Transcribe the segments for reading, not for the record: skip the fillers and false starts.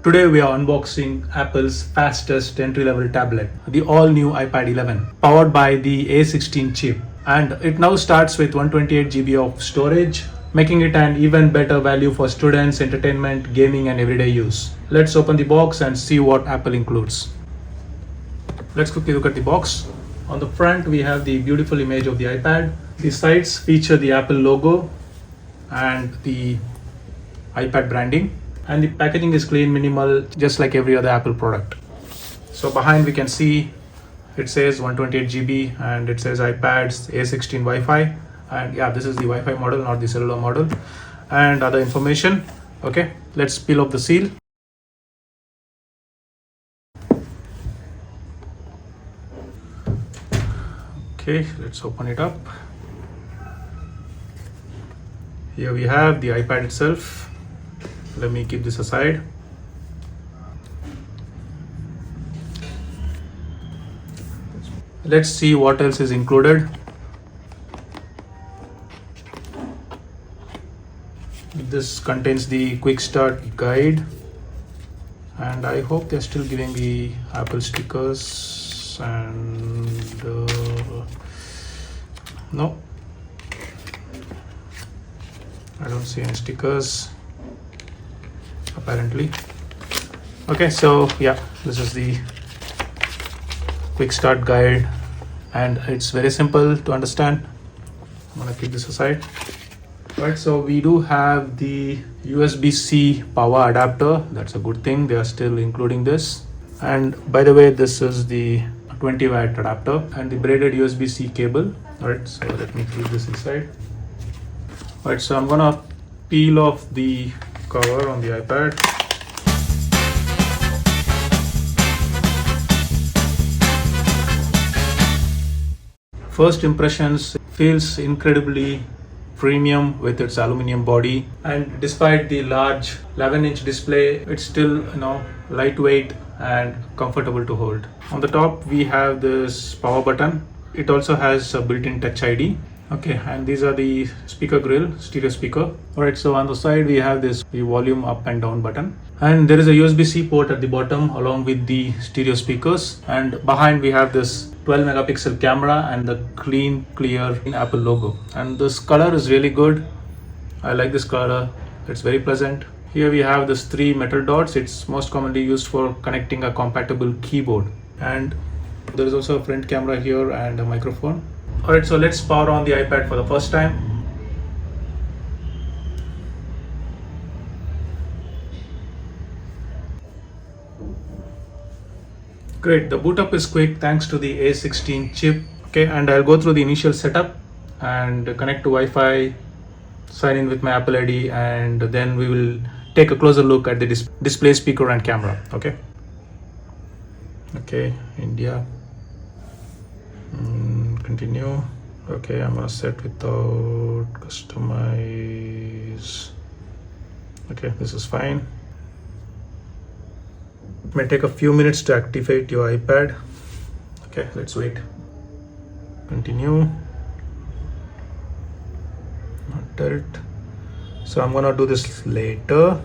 Today we are unboxing Apple's fastest entry-level tablet, the all-new iPad 11, powered by the A16 chip. And it now starts with 128 GB of storage, making it an even better value for students, entertainment, gaming and everyday use. Let's open the box and see what Apple includes. Let's quickly look at the box. On the front we have the beautiful image of the iPad. The sides feature the Apple logo and the iPad branding, and the packaging is clean, minimal, just like every other Apple product. So behind we can see it says 128 GB and it says iPad's A16 Wi-Fi, and yeah, this is the Wi-Fi model, not the cellular model, and other information. Okay, let's peel off the seal. Okay, let's open it up. Here we have the iPad itself. Let me keep this aside. Let's see what else is included. This contains the quick start guide, and I hope they're still giving the Apple stickers, and no, I don't see any stickers apparently. Okay, so yeah, this is the quick start guide and it's very simple to understand. I'm gonna keep this aside. Right, so we do have the USB-C power adapter. That's a good thing, they are still including this. And by the way, this is the 20-watt adapter and the braided USB-C cable. Alright, so let me keep this inside. Alright, so I'm gonna peel off the cover on the iPad. First impressions, feels incredibly premium with its aluminum body, and despite the large 11-inch display, it's still lightweight and comfortable to hold. On the top we have this power button. It also has a built-in Touch ID. Okay, and these are the speaker grill, stereo speaker. Alright, so on the side we have the volume up and down button, and there is a USB-C port at the bottom along with the stereo speakers, and behind we have this 12 megapixel camera and the clean, clear Apple logo. And this color is really good. I like this color, it's very pleasant. Here we have this 3 metal dots. It's most commonly used for connecting a compatible keyboard, and there is also a front camera here and a microphone. Alright, so let's power on the iPad for the first time. Great, the boot up is quick thanks to the A16 chip. Okay, and I'll go through the initial setup and connect to Wi-Fi, sign in with my Apple ID, and then we will take a closer look at the display, speaker and camera. Okay, India. Continue. Okay, I'm gonna set without customize. Okay, this is fine. It may take a few minutes to activate your iPad. Okay, let's wait. Continue. Not tilt. So I'm gonna do this later.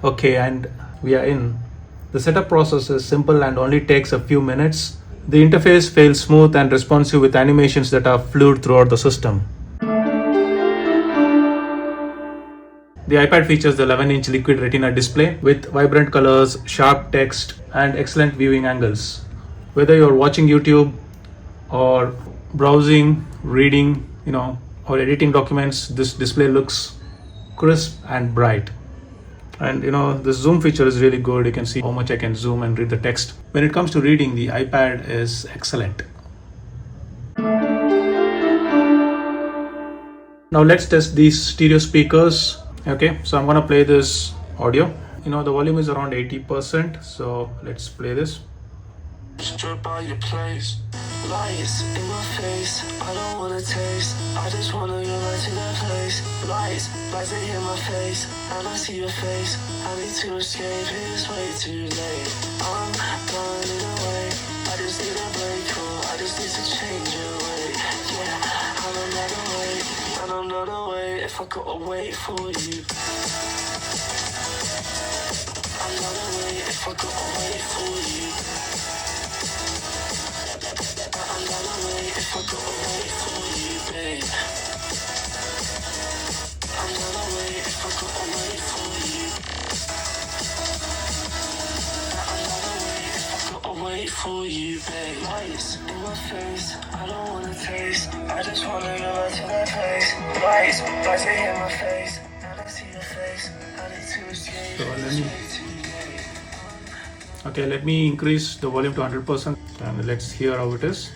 Okay, and we are in. The setup process is simple and only takes a few minutes. The interface feels smooth and responsive with animations that are fluid throughout the system. The iPad features the 11-inch liquid retina display with vibrant colors, sharp text and excellent viewing angles. Whether you're watching YouTube or browsing, reading, or editing documents, this display looks crisp and bright. And the zoom feature is really good. You can see how much I can zoom and read the text. When it comes to reading, the iPad is excellent. Now let's test these stereo speakers. Okay, so I'm gonna play this audio. The volume is around 80%, so let's play this. Destroyed by your place. Lights in my face, I don't wanna taste. I just wanna go back to that place. Lights that hit my face, and I see your face. I need to escape, it's way too late. I'm running away, I just need a break. if I gotta wait for you. Another way if I gotta wait for you. Another way if I gotta wait for you, babe. Another way if I gotta wait for you. Another way if I gotta wait for you, babe. Lights in my face, I don't wanna taste. I just wanna go back to that place. Lights in my face. Now I see your face. I need to escape. Let me increase the volume to 100% and let's hear how it is.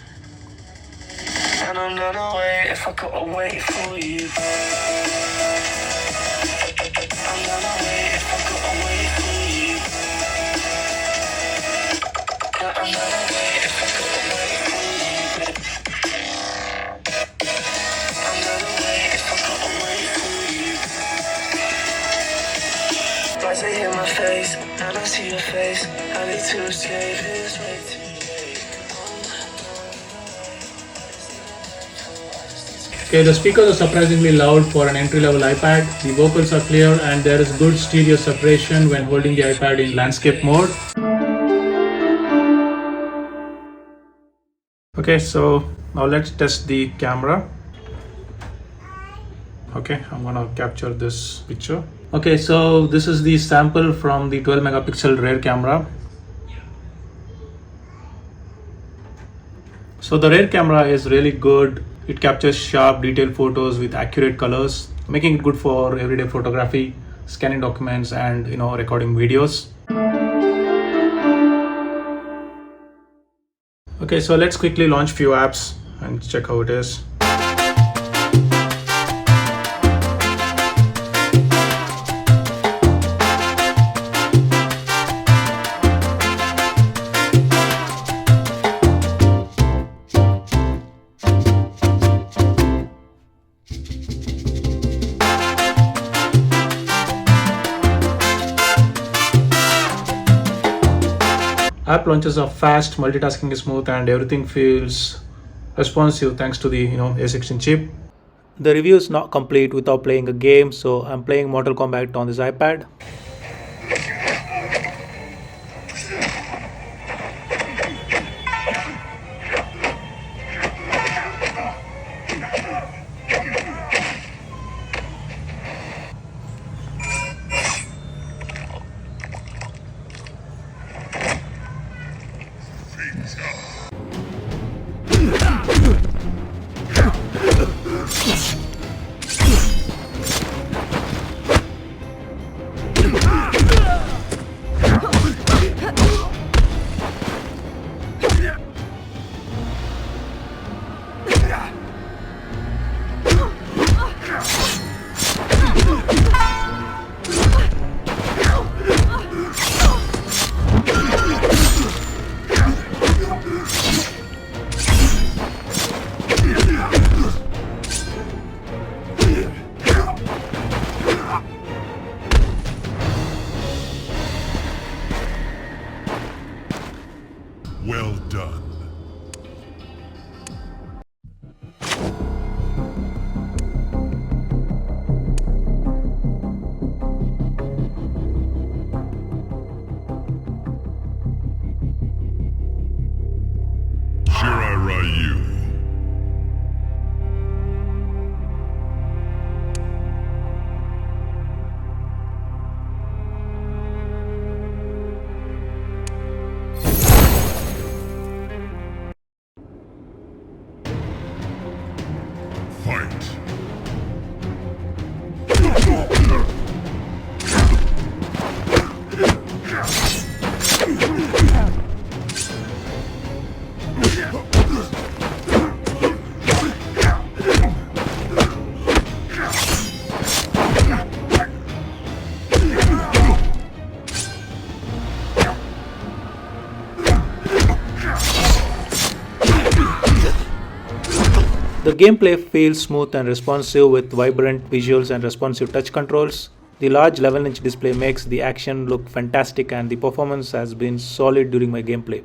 And another way if I gotta wait for you. Another way if I gotta wait for you. Another way if I gotta wait for you. Another way if I gotta wait for you. Lights are in my face, and I see your face. I need to escape, it's way too late. Okay, the speakers are surprisingly loud for an entry-level iPad. The vocals are clear and there is good stereo separation when holding the iPad in landscape mode. Okay, so now let's test the camera. Okay, I'm gonna capture this picture. Okay, so this is the sample from the 12 megapixel rear camera. So the rear camera is really good. It captures sharp, detailed photos with accurate colors, making it good for everyday photography, scanning documents, and recording videos. Okay, so let's quickly launch few apps and check how it is. App launches are fast, multitasking is smooth, and everything feels responsive thanks to the A16 chip. The review is not complete without playing a game, so I'm playing Mortal Kombat on this iPad. Well done. Ryu. Fight. The gameplay feels smooth and responsive with vibrant visuals and responsive touch controls. The large 11-inch display makes the action look fantastic and the performance has been solid during my gameplay.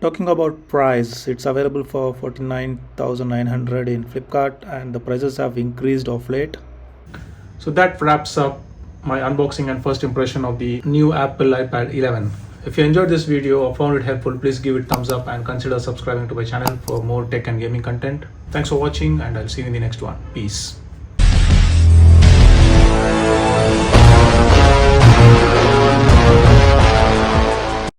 Talking about price, it's available for 49,900 in Flipkart, and the prices have increased of late. So that wraps up my unboxing and first impression of the new Apple iPad 11. If you enjoyed this video or found it helpful, please give it thumbs up and consider subscribing to my channel for more tech and gaming content. Thanks for watching, and I'll see you in the next one. Peace.